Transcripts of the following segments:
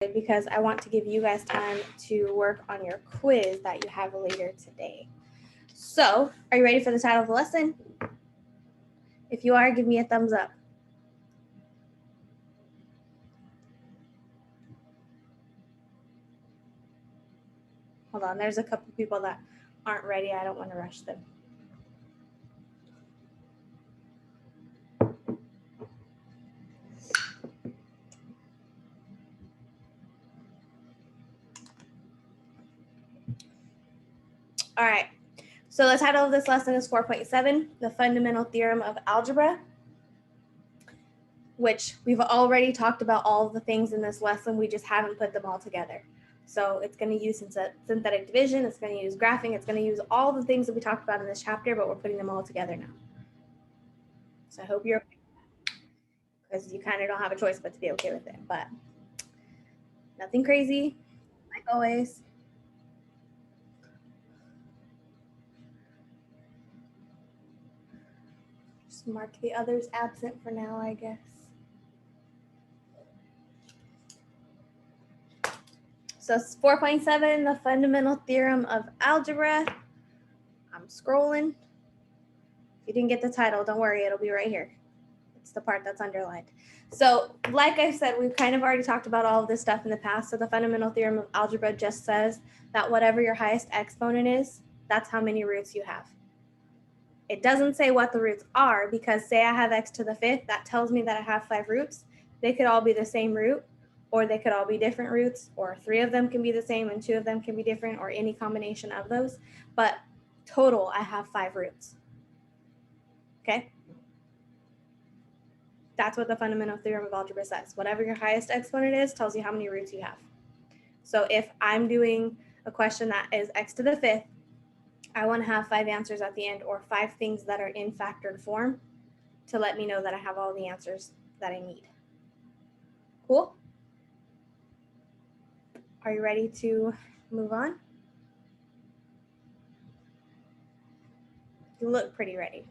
because I want to give you guys time to work on your quiz that you have later today. So, are you ready for the title of the lesson? If you are, give me a thumbs up. Hold on, there's a couple people that aren't ready. I don't want to rush them. All right, so the title of this lesson is 4.7, the fundamental theorem of algebra, which we've already talked about all of the things in this lesson. We just haven't put them all together. So it's going to use synthetic division, it's going to use graphing, it's going to use all the things that we talked about in this chapter, but we're putting them all together now. So I hope you're okay, because you kind of don't have a choice but to be okay with it, but nothing crazy, like always. Just mark the others absent for now, I guess. So it's 4.7, the fundamental theorem of algebra. I'm scrolling. If you didn't get the title, don't worry, it'll be right here. It's the part that's underlined. So like I said, we've kind of already talked about all of this stuff in the past. So the fundamental theorem of algebra just says that whatever your highest exponent is, that's how many roots you have. It doesn't say what the roots are, because say I have x to the 5th, that tells me that I have 5 roots. They could all be the same root, or they could all be different roots, or 3 of them can be the same and 2 of them can be different, or any combination of those. But total, I have 5 roots. Okay? That's what the fundamental theorem of algebra says. Whatever your highest exponent is tells you how many roots you have. So if I'm doing a question that is x to the 5th, I want to have 5 answers at the end, or 5 things that are in factored form to let me know that I have all the answers that I need. Cool? Are you ready to move on? You look pretty ready.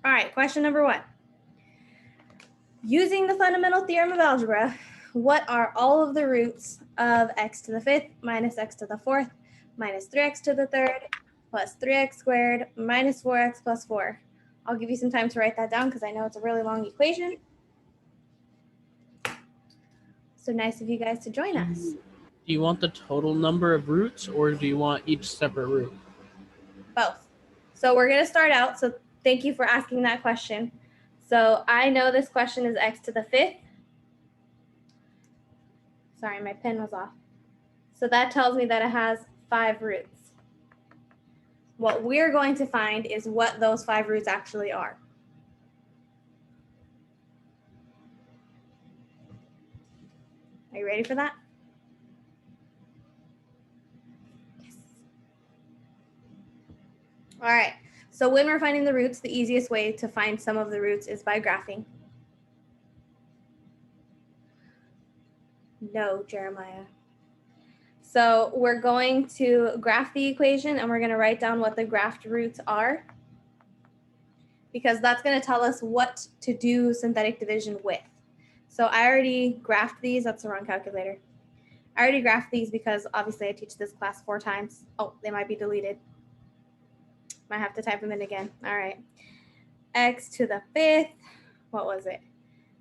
All right, question number 1. Using the fundamental theorem of algebra, what are all of the roots of x to the 5th minus x to the 4th minus 3x to the 3rd plus 3x squared minus 4x plus 4? I'll give you some time to write that down because I know it's a really long equation. So nice of you guys to join us. Do you want the total number of roots, or do you want each separate root? Both. So we're going to start out. So thank you for asking that question. So I know this question is x to the 5th. Sorry, my pen was off. So that tells me that it has 5 roots. What we're going to find is what those 5 roots actually are. Are you ready for that? Yes. All right. So when we're finding the roots, the easiest way to find some of the roots is by graphing. No, Jeremiah. So we're going to graph the equation, and we're going to write down what the graphed roots are, because that's going to tell us what to do synthetic division with. So I already graphed these. That's the wrong calculator. I already graphed these because obviously I teach this class 4 times. Oh, they might be deleted. Might have to type them in again. All right. X to the 5th. What was it?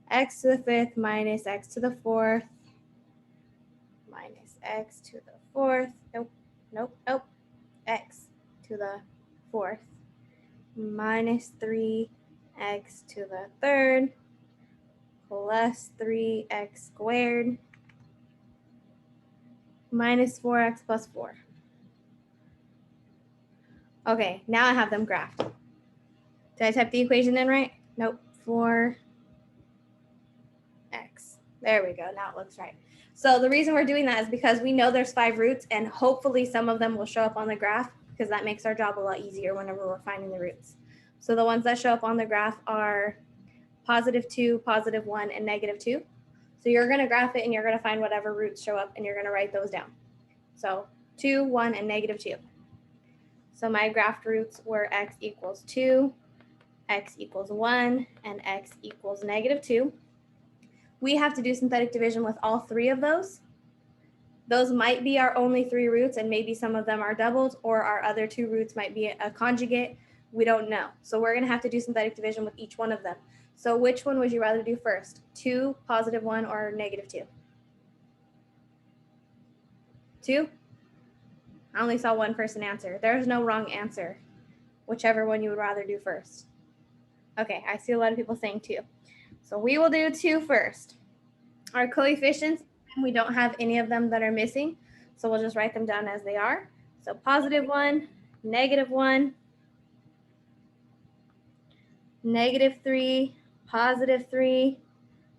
X to the 5th minus x to the 4th minus x to the 4th. Nope. X to the 4th minus 3x to the 3rd plus 3x squared minus 4x plus 4. Okay, now I have them graphed. Did I type the equation in right? Nope, 4x. There we go, now it looks right. So the reason we're doing that is because we know there's 5 roots, and hopefully some of them will show up on the graph, because that makes our job a lot easier whenever we're finding the roots. So the ones that show up on the graph are +2, +1, and -2. So you're going to graph it, and you're going to find whatever roots show up, and you're going to write those down. So 2, 1, and -2. So my graphed roots were x equals 2, x equals 1, and x equals -2. We have to do synthetic division with all 3 of those. Those might be our only 3 roots, and maybe some of them are doubled, or our other 2 roots might be a conjugate. We don't know. So we're going to have to do synthetic division with each one of them. So which one would you rather do first? 2, +1, or -2? 2? I only saw one person answer. There's no wrong answer. Whichever one you would rather do first. Okay, I see a lot of people saying 2. So we will do 2 first. Our coefficients, we don't have any of them that are missing. So we'll just write them down as they are. So +1, -1, -3, +3,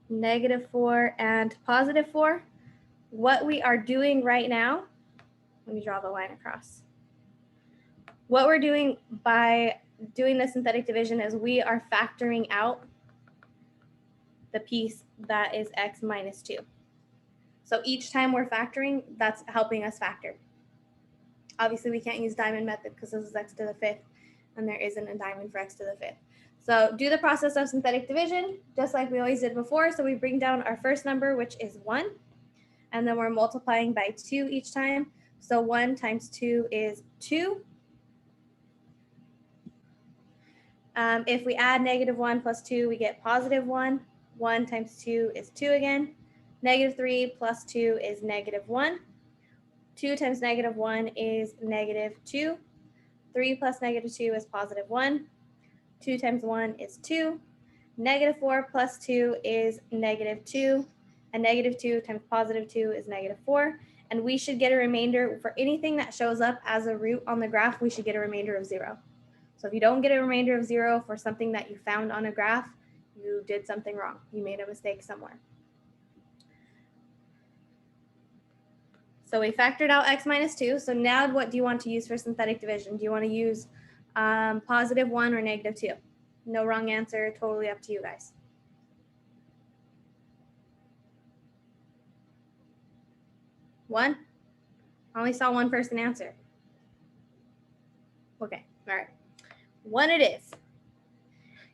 -4, and +4. What we are doing right now, let me draw the line across. What we're doing by doing the synthetic division is we are factoring out the piece that is x -2. So each time we're factoring, that's helping us factor. Obviously, we can't use diamond method because this is x to the 5th, and there isn't a diamond for x to the 5th. So do the process of synthetic division, just like we always did before. So we bring down our first number, which is 1, and then we're multiplying by 2 each time. So 1 times 2 is 2. If we add -1 plus 2, we get +1. 1 times 2 is 2 again. -3 plus 2 is -1. 2 times -1 is -2. 3 plus -2 is +1. 2 times 1 is 2. -4 plus 2 is -2. And -2 times +2 is -4. And we should get a remainder for anything that shows up as a root on the graph. We should get a remainder of 0. So if you don't get a remainder of 0 for something that you found on a graph, you did something wrong. You made a mistake somewhere. So we factored out x -2. So now what do you want to use for synthetic division? Do you want to use +1 or -2? No wrong answer, totally up to you guys. One? I only saw one person answer. Okay, all right. 1 it is.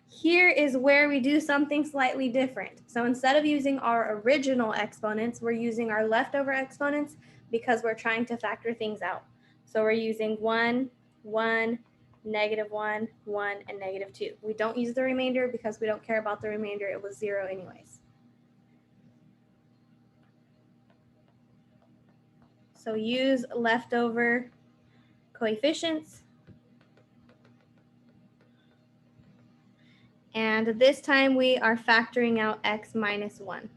Here is where we do something slightly different. So instead of using our original exponents, we're using our leftover exponents because we're trying to factor things out. So we're using 1, 1, -1, 1, and -2. We don't use the remainder because we don't care about the remainder. It was 0 anyways. So use leftover coefficients. And this time we are factoring out x -1.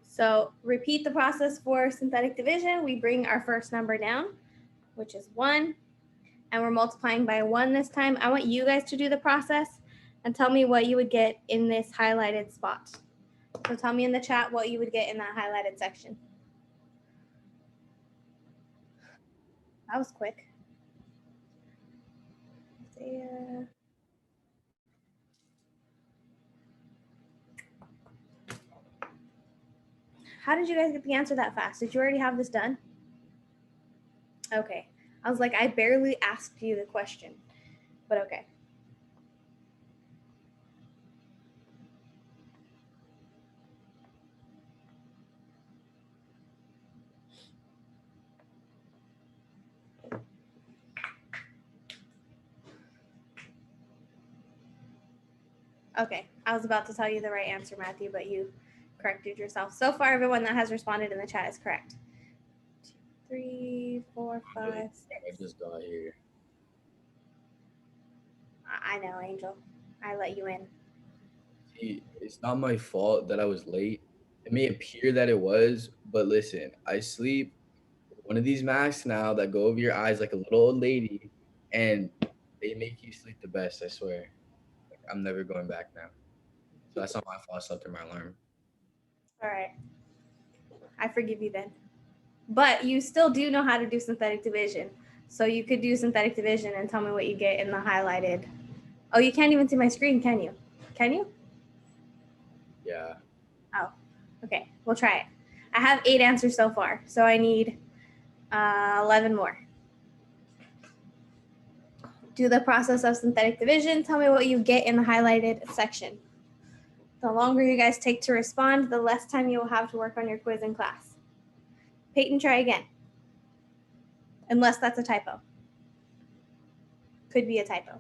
So repeat the process for synthetic division. We bring our first number down, which is 1, and we're multiplying by 1 this time. I want you guys to do the process and tell me what you would get in this highlighted spot. So tell me in the chat what you would get in that highlighted section. That was quick. How did you guys get the answer that fast? Did you already have this done? Okay. I was like, I barely asked you the question, but okay. Okay, I was about to tell you the right answer, Matthew, but you corrected yourself. So far, everyone that has responded in the chat is correct. 2, 3, 4, 5, 6. I just got here. I know, Angel. I let you in. See, it's not my fault that I was late. It may appear that it was, but listen, I sleep with one of these masks now that go over your eyes like a little old lady, and they make you sleep the best, I swear. Like, I'm never going back now. So that's not my fault. I slept through my alarm. All right. I forgive you then. But you still do know how to do synthetic division. So you could do synthetic division and tell me what you get in the highlighted. Oh, you can't even see my screen, can you? Can you? Yeah. Oh, okay. We'll try it. I have 8 answers so far, so I need 11 more. Do the process of synthetic division. Tell me what you get in the highlighted section. The longer you guys take to respond, the less time you will have to work on your quiz in class. Peyton, try again. Unless that's a typo. Could be a typo.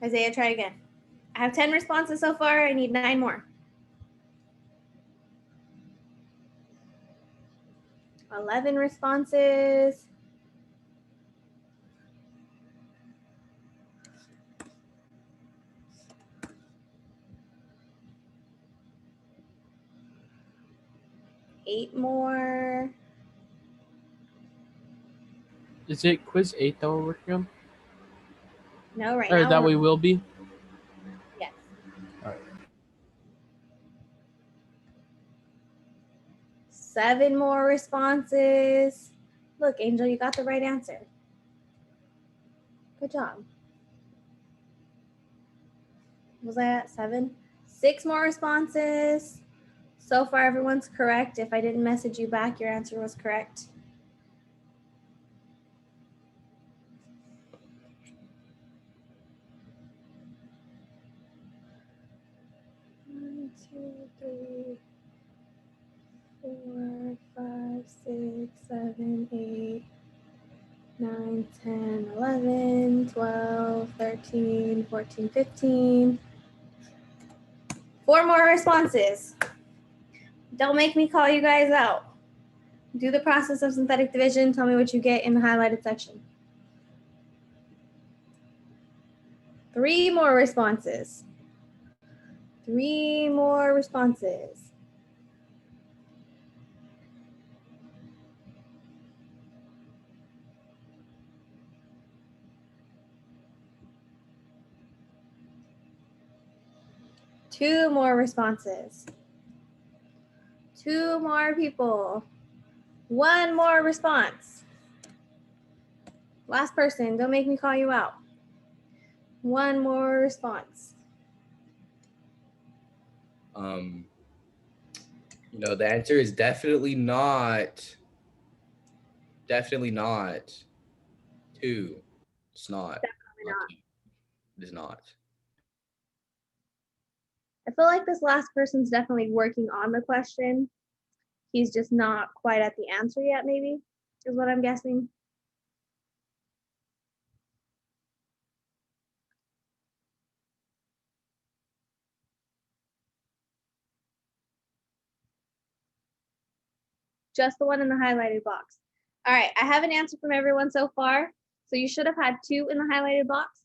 Isaiah, try again. I have 10 responses so far. I need 9 more. 11 responses. Eight more. Is it quiz 8 that we're working on? No, right Or now. that we will be? Yes. All right. 7 more responses. Look, Angel, you got the right answer. Good job. Was I at 7? 6 more responses. So far, everyone's correct. If I didn't message you back, your answer was correct. One, 2, 3, 4, 5, 6, 7, 8, 9, 10, 11, 12, 13, 14, 15. 4 more responses. Don't make me call you guys out. Do the process of synthetic division. Tell me what you get in the highlighted section. 3 more responses. 3 more responses. Two more responses. 2 more people. 1 more response. Last person, don't make me call you out. 1 more response. You know, the answer is definitely not 2. It's not. Definitely not. 2. It is not. I feel like this last person's definitely working on the question. He's just not quite at the answer yet, maybe, is what I'm guessing. Just the one in the highlighted box. All right, I have an answer from everyone so far. So you should have had 2 in the highlighted box.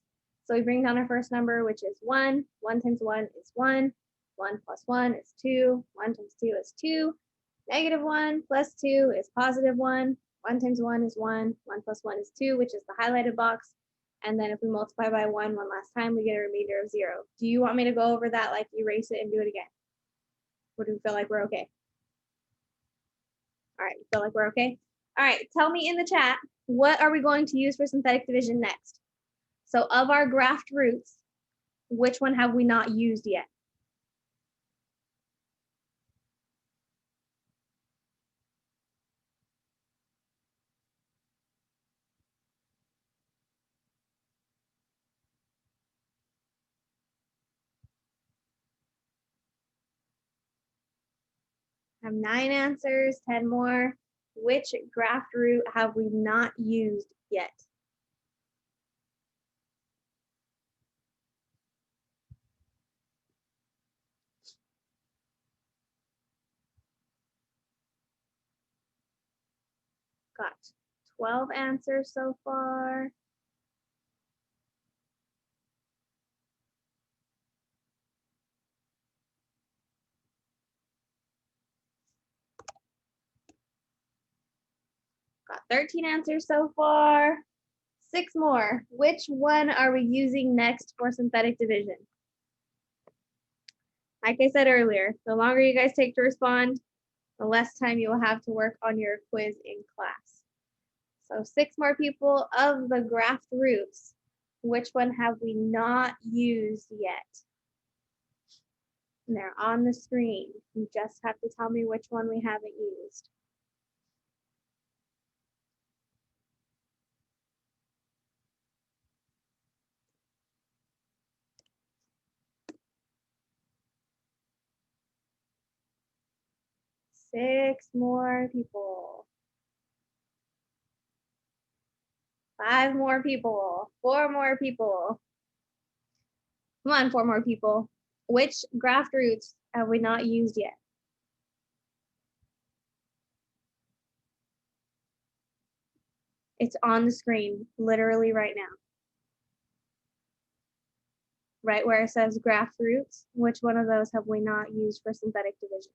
So we bring down our first number, which is 1. 1 times 1 is 1. 1 plus 1 is 2. 1 times 2 is 2. Negative 1 plus 2 is positive 1. 1 times 1 is 1. 1 plus 1 is 2, which is the highlighted box. And then if we multiply by 1 last time, we get a remainder of 0. Do you want me to go over that, like erase it and do it again? Or do we feel like we're okay? All right, feel like we're okay? All right, tell me in the chat, what are we going to use for synthetic division next? So of our graphed roots, which one have we not used yet? I have 9 answers, 10 more. Which graphed root have we not used yet? Got 12 answers so far. Got 13 answers so far. 6 more. Which one are we using next for synthetic division? Like I said earlier, the longer you guys take to respond, the less time you will have to work on your quiz in class. So 6 more people of the graphed roots. Which one have we not used yet? And they're on the screen. You just have to tell me which one we haven't used. Six more people. 5 more people. 4 more people. Come on, 4 more people. Which graph roots have we not used yet? It's on the screen, literally right now. Right where it says graph roots, which one of those have we not used for synthetic division?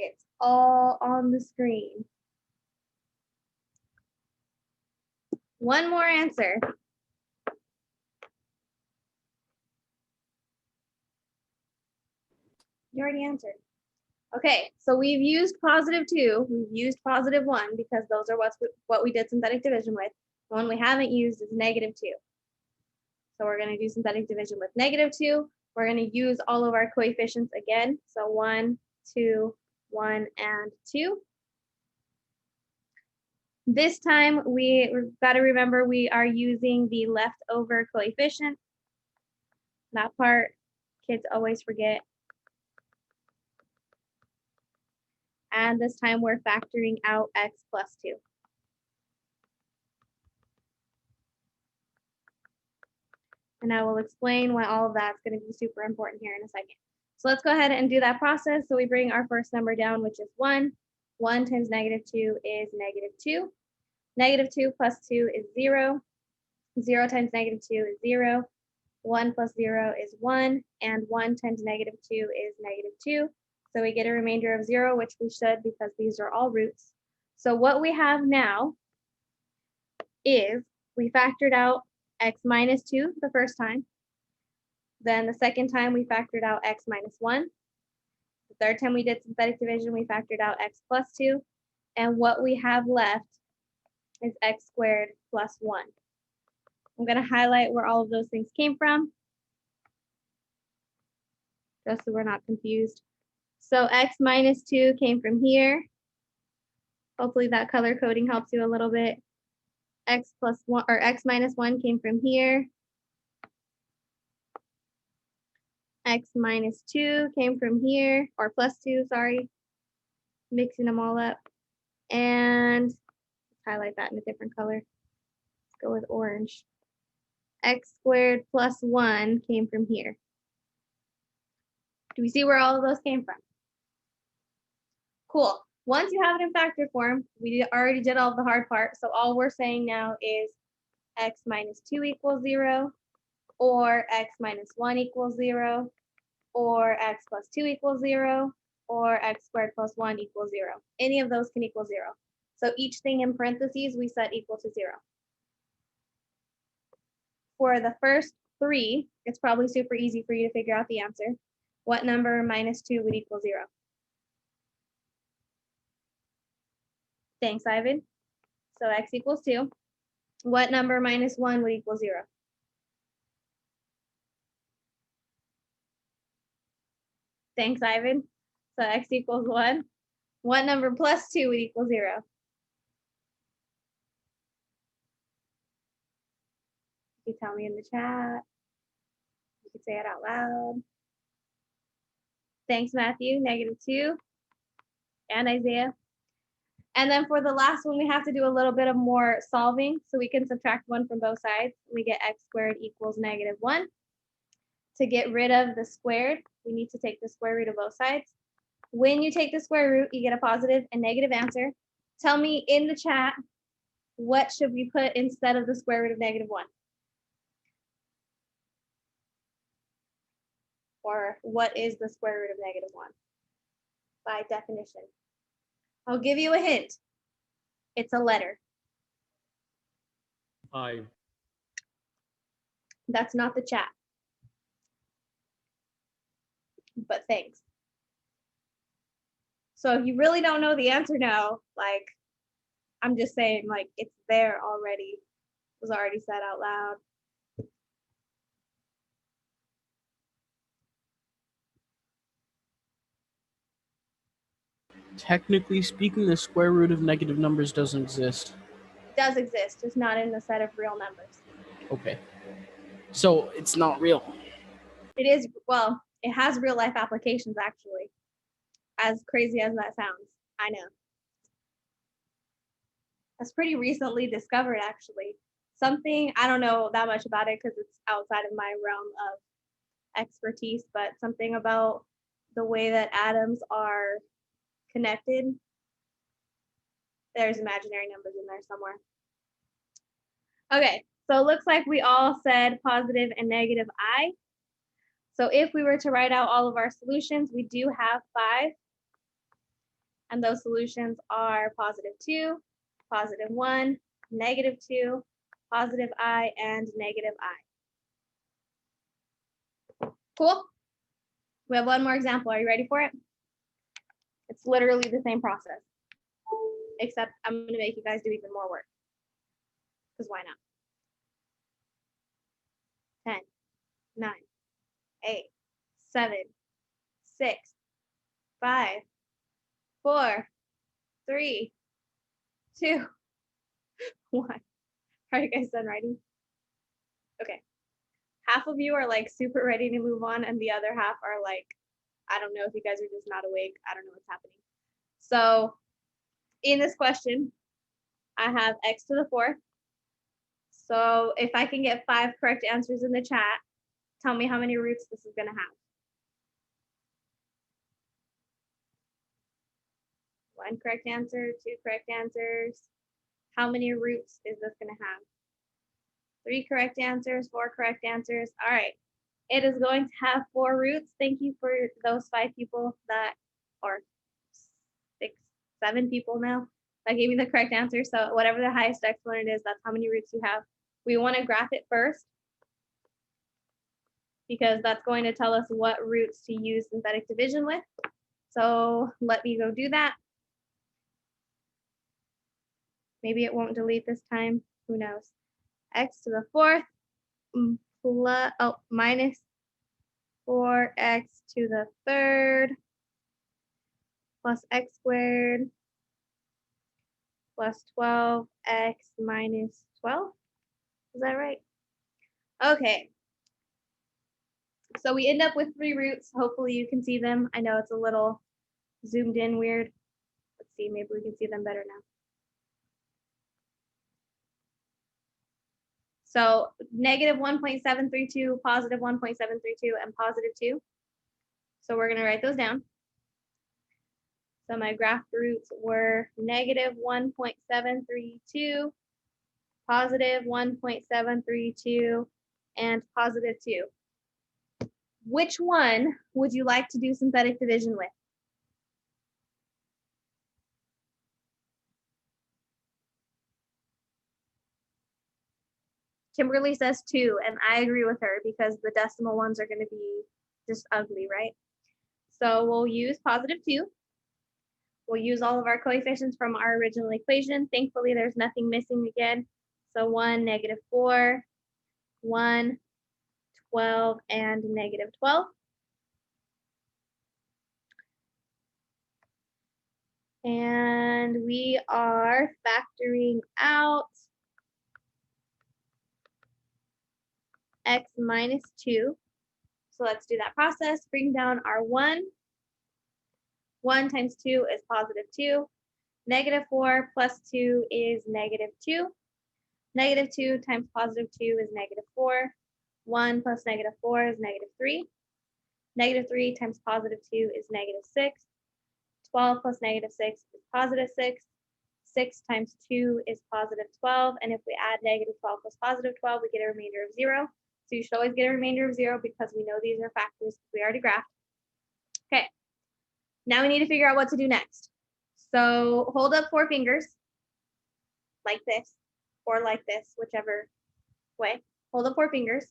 It's all on the screen. One more answer. You already answered. Okay, so we've used +2, we've used +1 because those are what we did synthetic division with. The one we haven't used is -2. So we're going to do synthetic division with -2. We're going to use all of our coefficients again. So 1, 2, 1, and 2. This time we've got to remember we are using the leftover coefficient. That part kids always forget. And this time we're factoring out x plus 2. And I will explain why all of that's going to be super important here in a second. So let's go ahead and do that process. So we bring our first number down, which is 1. 1 times -2 is -2. -2 plus 2 is 0. 0 times -2 is 0. 1 plus 0 is 1. And 1 times -2 is -2. So we get a remainder of 0, which we should because these are all roots. So what we have now is we factored out x minus 2 the first time. Then the second time we factored out x minus 1. The third time we did synthetic division, we factored out x plus 2. And what we have left is x squared plus 1. I'm going to highlight where all of those things came from, just so we're not confused. So x minus 2 came from here. Hopefully that color coding helps you a little bit. X plus 1 or x minus 1 came from here. X minus 2 came from here, or plus 2, sorry. Mixing them all up. And let's highlight that in a different color. Let's go with orange. X squared plus 1 came from here. Do we see where all of those came from? Cool. Once you have it in factor form, we already did all the hard part. So all we're saying now is x minus 2 equals 0, or x minus 1 equals 0, or x plus 2 equals 0, or x squared plus 1 equals 0. Any of those can equal 0. So each thing in parentheses we set equal to 0. For the first 3, it's probably super easy for you to figure out the answer. What number minus 2 would equal 0? Thanks, Ivan. So x equals 2. What number minus 1 would equal 0? Thanks, Ivan. So x equals 1. What number plus 2 would equal 0? You tell me in the chat. You can say it out loud. Thanks, Matthew. -2. And Isaiah. And then for the last one, we have to do a little bit of more solving. So we can subtract 1 from both sides. We get x squared equals -1. To get rid of the squared, we need to take the square root of both sides. When you take the square root, you get a positive and negative answer. Tell me in the chat, what should we put instead of the square root of -1? Or what is the square root of -1 by definition? I'll give you a hint. It's a letter. 5. That's not the chat. But thanks. So if you really don't know the answer now, like, I'm just saying, like, it's there already. It was already said out loud. Technically speaking, the square root of negative numbers doesn't exist. It does exist, just not in the set of real numbers. Okay. So it's not real. It is, well, it has real life applications actually. As crazy as that sounds, I know. That's pretty recently discovered actually. Something, I don't know that much about it because it's outside of my realm of expertise, but something about the way that atoms are connected. There's imaginary numbers in there somewhere. Okay, so it looks like we all said positive and negative I. So if we were to write out all of our solutions, we do have 5. And those solutions are positive 2, positive 1, negative 2, positive I, and negative I. Cool? We have one more example. Are you ready for it? It's literally the same process, except I'm going to make you guys do even more work. Because why not? 10, 9, 8, 7, 6, 5, 4, 3, 2, 1. Are you guys done writing? Okay. Half of you are like super ready to move on, and the other half are like, I don't know if you guys are just not awake. I don't know what's happening. So in this question, I have x to the 4th. So if I can get 5 correct answers in the chat, tell me how many roots this is going to have. 1 correct answer, 2 correct answers. How many roots is this going to have? 3 correct answers, 4 correct answers. All right. It is going to have 4 roots. Thank you for those 5 people that, or 6, 7 people now that gave me the correct answer. So whatever the highest exponent is, that's how many roots you have. We want to graph it first because that's going to tell us what roots to use synthetic division with. So let me go do that. Maybe it won't delete this time. Who knows? X to the 4th plus, minus 4x to the 3rd plus x squared plus 12x minus 12. Is that right? Okay. So we end up with 3 roots. Hopefully you can see them. I know it's a little zoomed in weird. Let's see, maybe we can see them better now. So negative 1.732, positive 1.732, and positive 2. So we're going to write those down. So my graph roots were negative 1.732, positive 1.732, and positive 2. Which one would you like to do synthetic division with? Kimberly says 2, and I agree with her because the decimal ones are going to be just ugly, right? So we'll use positive 2. We'll use all of our coefficients from our original equation. Thankfully, there's nothing missing again. So 1, negative 4, 1, 12, and negative 12. And we are factoring out x minus 2. So let's do that process. Bring down our 1. 1 times 2 is positive 2. Negative 4 plus 2 is negative 2. Negative 2 times positive 2 is negative 4. 1 plus negative 4 is negative 3. Negative 3 times positive 2 is negative 6. 12 plus negative 6 is positive 6. 6 times 2 is positive 12. And if we add negative 12 plus positive 12, we get a remainder of 0. So you should always get a remainder of 0 because we know these are factors we already graphed. Okay, now we need to figure out what to do next. So hold up 4 fingers like this or like this, whichever way. Hold up 4 fingers.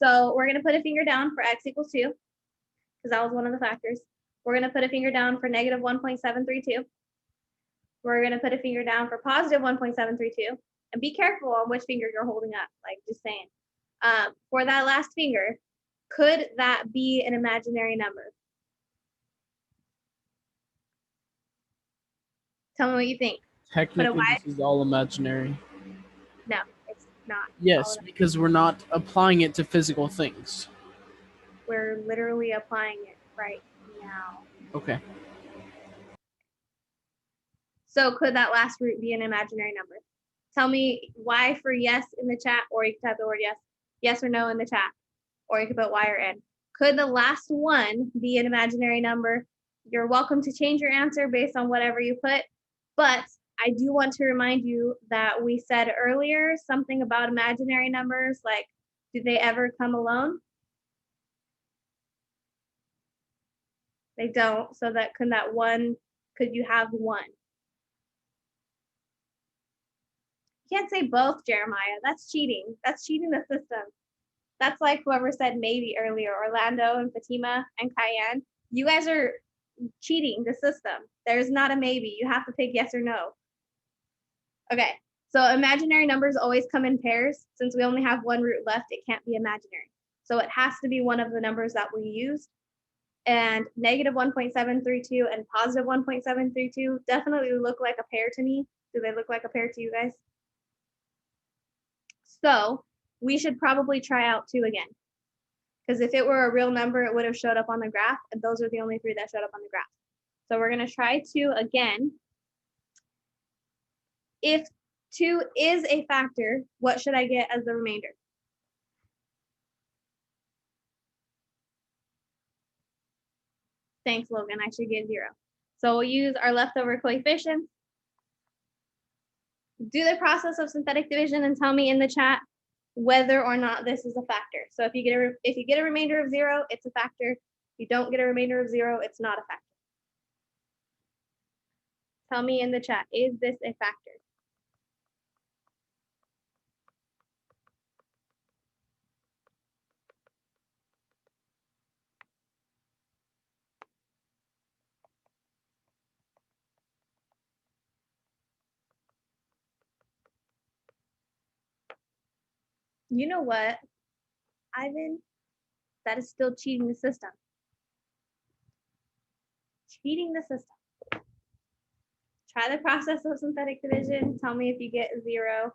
so we're going to put a finger down for x equals 2, because that was one of the factors. We're going to put a finger down for negative 1.732. We're going to put a finger down for positive 1.732. And be careful on which finger you're holding up, like just saying. For that last finger, could that be an imaginary number? Tell me what you think. Technically, this is all imaginary. No, it's not. Yes, because we're not applying it to physical things. We're literally applying it right now. Okay. So could that last root be an imaginary number? Tell me why for yes in the chat, or you can type the word yes or no in the chat, or you can put y or n. Could the last one be an imaginary number? You're welcome to change your answer based on whatever you put, but I do want to remind you that we said earlier something about imaginary numbers, like, do they ever come alone? They don't, so that could you have one? You can't say both, Jeremiah. That's cheating. That's cheating the system. That's like whoever said maybe earlier, Orlando and Fatima and Cayenne. You guys are cheating the system. There's not a maybe. You have to pick yes or no. Okay, so imaginary numbers always come in pairs. Since we only have one root left, it can't be imaginary. So it has to be one of the numbers that we used. And negative 1.732 and positive 1.732 definitely look like a pair to me. Do they look like a pair to you guys? So we should probably try out 2 again. Because if it were a real number, it would have showed up on the graph, and those are the only 3 that showed up on the graph. So we're going to try 2 again. If 2 is a factor, what should I get as the remainder? Thanks, Logan. I should get 0. So we'll use our leftover coefficients. Do the process of synthetic division and tell me in the chat whether or not this is a factor. So if you get a remainder of 0, it's a factor. If you don't get a remainder of 0, it's not a factor. Tell me in the chat, is this a factor? You know what, Ivan? That is still cheating the system. Cheating the system. Try the process of synthetic division. Tell me if you get 0.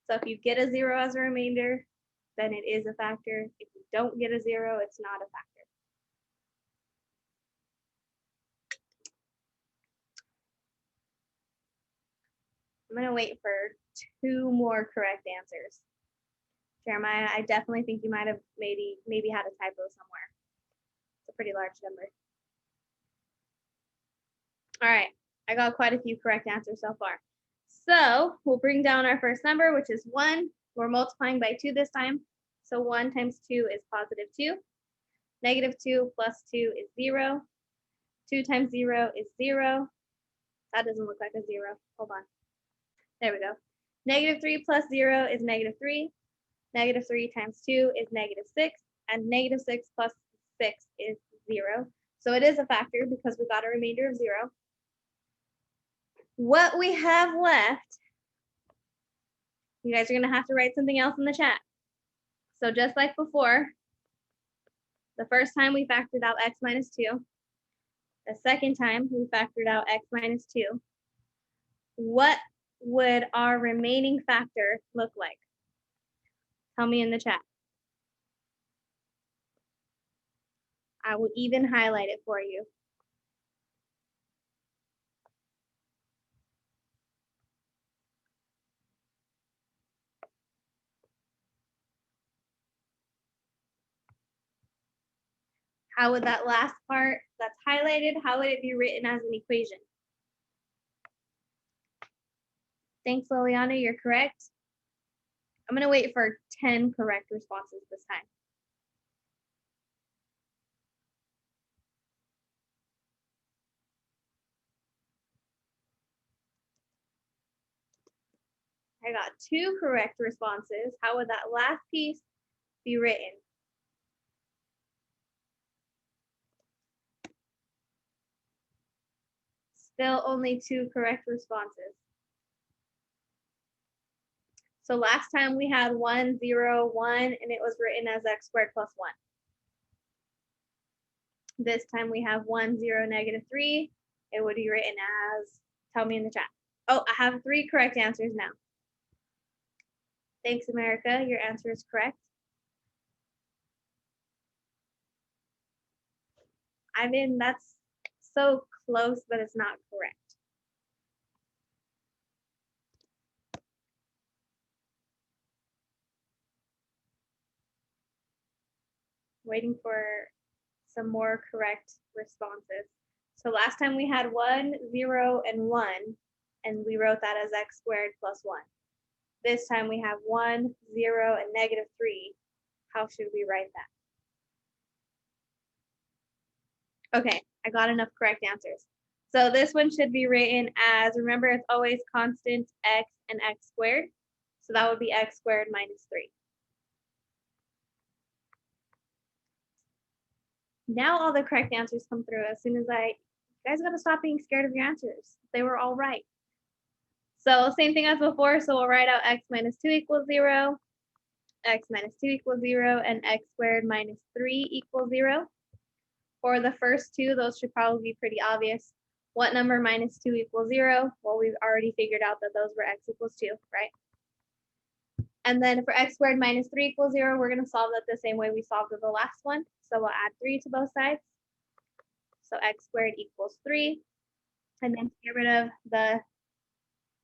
So if you get a 0 as a remainder, then it is a factor. If you don't get a 0, it's not a factor. I'm gonna wait for 2 more correct answers. Jeremiah, I definitely think you might have maybe had a typo somewhere. It's a pretty large number. All right, I got quite a few correct answers so far. So we'll bring down our first number, which is 1. We're multiplying by 2 this time. So 1 times 2 is positive 2. Negative 2 plus 2 is 0. 2 times 0 is 0. That doesn't look like a 0. Hold on. There we go. Negative 3 plus 0 is negative 3. Negative 3 times 2 is negative 6. And negative 6 plus 6 is 0. So it is a factor because we got a remainder of 0. What we have left, you guys are going to have to write something else in the chat. So just like before, the first time we factored out x minus 2. The second time we factored out x minus 2. What would our remaining factor look like? Tell me in the chat. I will even highlight it for you. How would that last part that's highlighted, how would it be written as an equation? Thanks, Liliana, you're correct. I'm gonna wait for 10 correct responses this time. I got 2 correct responses. How would that last piece be written? Still only 2 correct responses. So last time we had 1, 0, 1, and it was written as x squared plus 1. This time we have 1, 0, negative 3. It would be written as, tell me in the chat. Oh, I have 3 correct answers now. Thanks, America. Your answer is correct. Ivan, that's so close, but it's not correct. Waiting for some more correct responses. So last time we had 1, 0, and 1, and we wrote that as x squared plus 1. This time we have 1, 0, and negative 3. How should we write that? Okay, I got enough correct answers. So this one should be written as, remember, it's always constant x and x squared. So that would be x squared minus 3. Now all the correct answers come through as soon as you guys gotta stop being scared of your answers. They were all right. So same thing as before, so we'll write out x minus 2 equals 0, x minus 2 equals 0, and x squared minus 3 equals 0. For the first two, those should probably be pretty obvious. What number minus 2 equals 0? Well, we've already figured out that those were x equals 2, right? And then for x squared minus 3 equals 0, we're going to solve that the same way we solved the last one. So we'll add 3 to both sides. So x squared equals 3. And then to get rid of the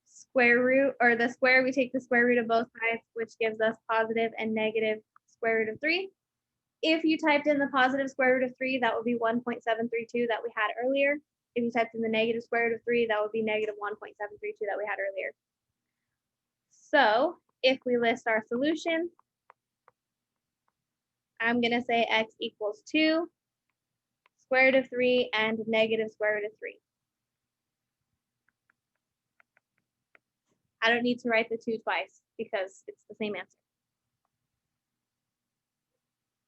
square root, or the square, we take the square root of both sides, which gives us positive and negative square root of 3. If you typed in the positive square root of 3, that would be 1.732 that we had earlier. If you typed in the negative square root of 3, that would be negative 1.732 that we had earlier. So if we list our solutions, I'm going to say x equals 2, square root of 3, and negative square root of 3. I don't need to write the 2 twice because it's the same answer.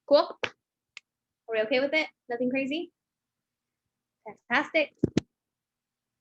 Cool? Are we okay with it? Nothing crazy? Fantastic.